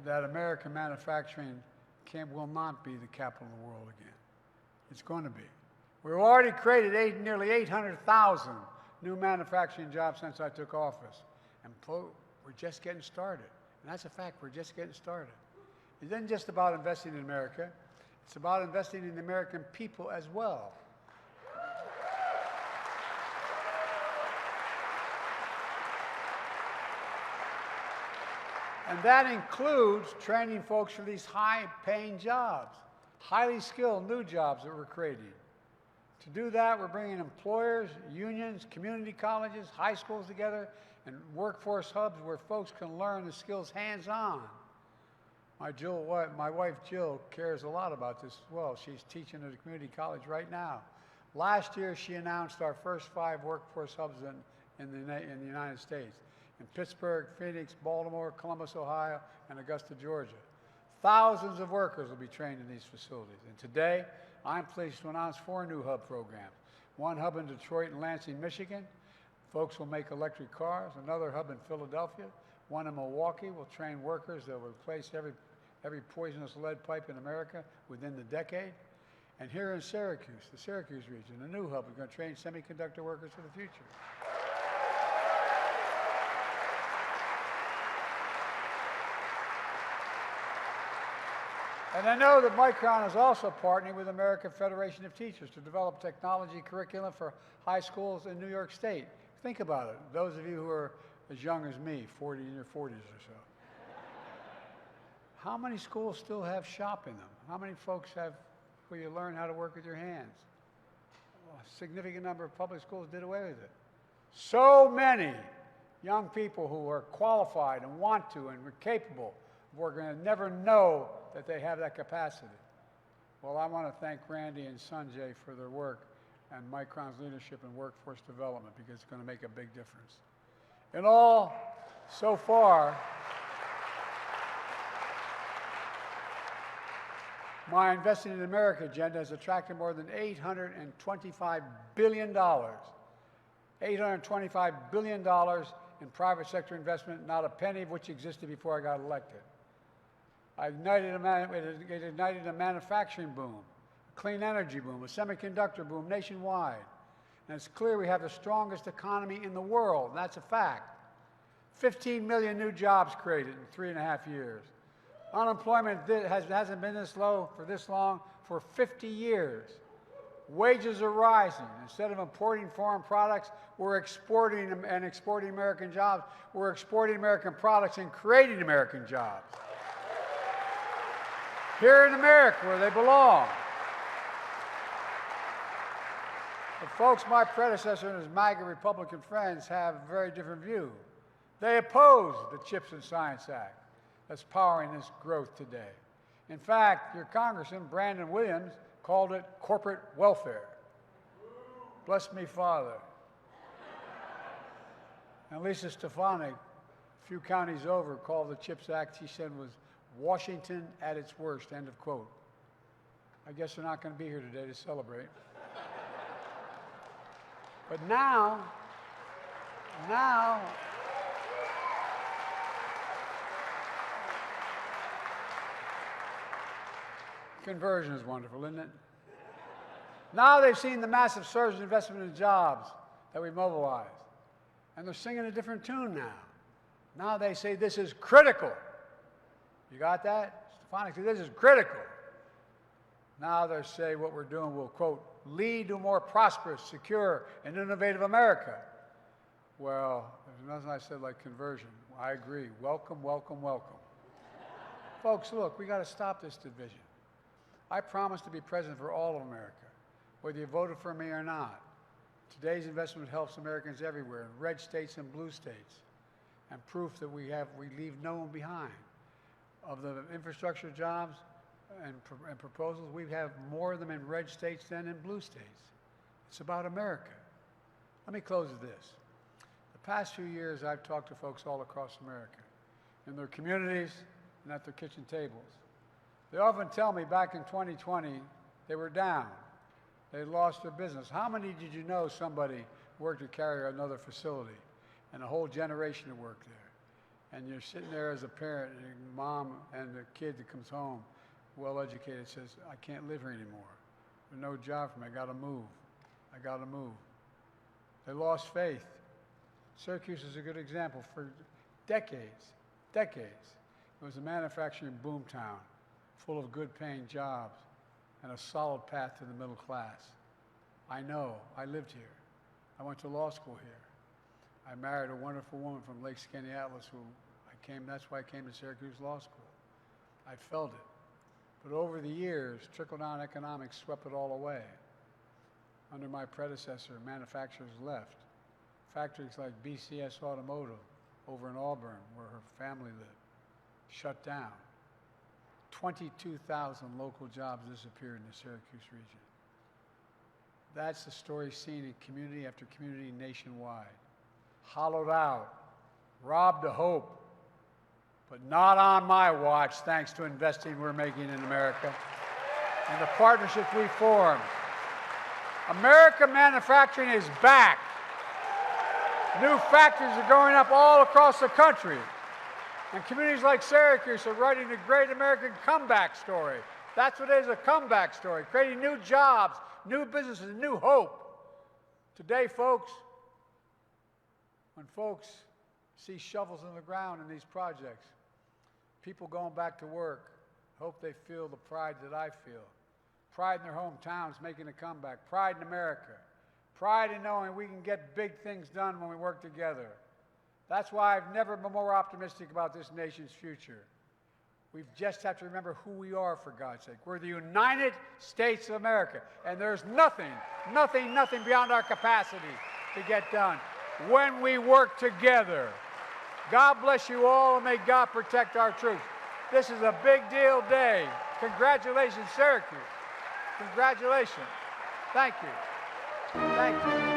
that American manufacturing will not be the capital of the world again? It's going to be. We've already created nearly 800,000 new manufacturing jobs since I took office. And we're just getting started. And that's a fact, we're just getting started. It isn't just about investing in America. It's about investing in the American people as well. And that includes training folks for these high-paying jobs, highly skilled new jobs that we're creating. To do that, we're bringing employers, unions, community colleges, high schools together, and workforce hubs where folks can learn the skills hands-on. My wife Jill cares a lot about this as well. She's teaching at a community college right now. Last year, she announced our first 5 workforce hubs in the United States. In Pittsburgh, Phoenix, Baltimore, Columbus, Ohio, and Augusta, Georgia. Thousands of workers will be trained in these facilities. And today, I'm pleased to announce 4 new hub programs. One hub in Detroit and Lansing, Michigan. Folks will make electric cars. Another hub in Philadelphia. One in Milwaukee will train workers that will replace every poisonous lead pipe in America within the decade. And here in Syracuse, the Syracuse region, a new hub is going to train semiconductor workers for the future. And I know that Micron is also partnering with the American Federation of Teachers to develop technology curriculum for high schools in New York State. Think about it, those of you who are as young as me, in your 40s or so. How many schools still have shop in them? How many folks have where you learn how to work with your hands? Well, a significant number of public schools did away with it. So many young people who are qualified and want to and are capable of working and never know that they have that capacity. Well, I want to thank Randy and Sanjay for their work and Micron's leadership in workforce development because it's going to make a big difference. In all, so far, my Investing in America agenda has attracted more than $825 billion. $825 billion in private sector investment, not a penny of which existed before I got elected. It ignited a manufacturing boom, a clean energy boom, a semiconductor boom nationwide. And it's clear we have the strongest economy in the world, and that's a fact. 15 million new jobs created in 3.5 years. Unemployment hasn't been this low for this long for 50 years. Wages are rising. Instead of importing foreign products, we're exporting American jobs. We're exporting American products and creating American jobs. Here in America, where they belong. But folks, my predecessor and his MAGA Republican friends have a very different view. They oppose the CHIPS and Science Act that's powering this growth today. In fact, your Congressman, Brandon Williams, called it corporate welfare. Bless me, Father. And Lisa Stefanik a few counties over, called the CHIPS Act, he said was Washington at its worst, end of quote. I guess they're not going to be here today to celebrate. But now, conversion is wonderful, isn't it? Now they've seen the massive surge in investment in jobs that we mobilized. And they're singing a different tune now. Now they say this is critical. You got that? Stephanically, this is critical. Now they say what we're doing will, quote, lead to a more prosperous, secure, and innovative America. Well, there's nothing I said like conversion. I agree. Welcome, welcome, welcome. Folks, look, we got to stop this division. I promise to be president for all of America, whether you voted for me or not. Today's investment helps Americans everywhere, in red states and blue states, and proof that we leave no one behind. Of the infrastructure jobs and proposals, we have more of them in red states than in blue states. It's about America. Let me close with this. The past few years, I've talked to folks all across America, in their communities and at their kitchen tables. They often tell me back in 2020, they were down. They lost their business. How many did you know somebody worked to carry another facility and a whole generation that worked there? And you're sitting there as a parent, and your mom and the kid that comes home, well-educated, says, I can't live here anymore. There's no job for me. I got to move. I got to move. They lost faith. Syracuse is a good example. For decades, it was a manufacturing boomtown, full of good-paying jobs and a solid path to the middle class. I know. I lived here. I went to law school here. I married a wonderful woman from Lake Skaneateles that's why I came to Syracuse Law School. I felt it. But over the years, trickle-down economics swept it all away. Under my predecessor, manufacturers left. Factories like BCS Automotive over in Auburn, where her family lived, shut down. 22,000 local jobs disappeared in the Syracuse region. That's the story seen in community after community nationwide. Hollowed out, robbed of hope, but not on my watch, thanks to investing we're making in America and the partnerships we formed. American manufacturing is back. New factories are going up all across the country. And communities like Syracuse are writing the great American comeback story. That's what it is, a comeback story, creating new jobs, new businesses, new hope. Today, folks, when folks see shovels in the ground in these projects, people going back to work, hope they feel the pride that I feel. Pride in their hometowns making a comeback. Pride in America. Pride in knowing we can get big things done when we work together. That's why I've never been more optimistic about this nation's future. We just have to remember who we are, for God's sake. We're the United States of America, and there's nothing beyond our capacity to get done when we work together. God bless you all, and may God protect our troops. This is a big deal day. Congratulations, Syracuse. Congratulations. Thank you. Thank you.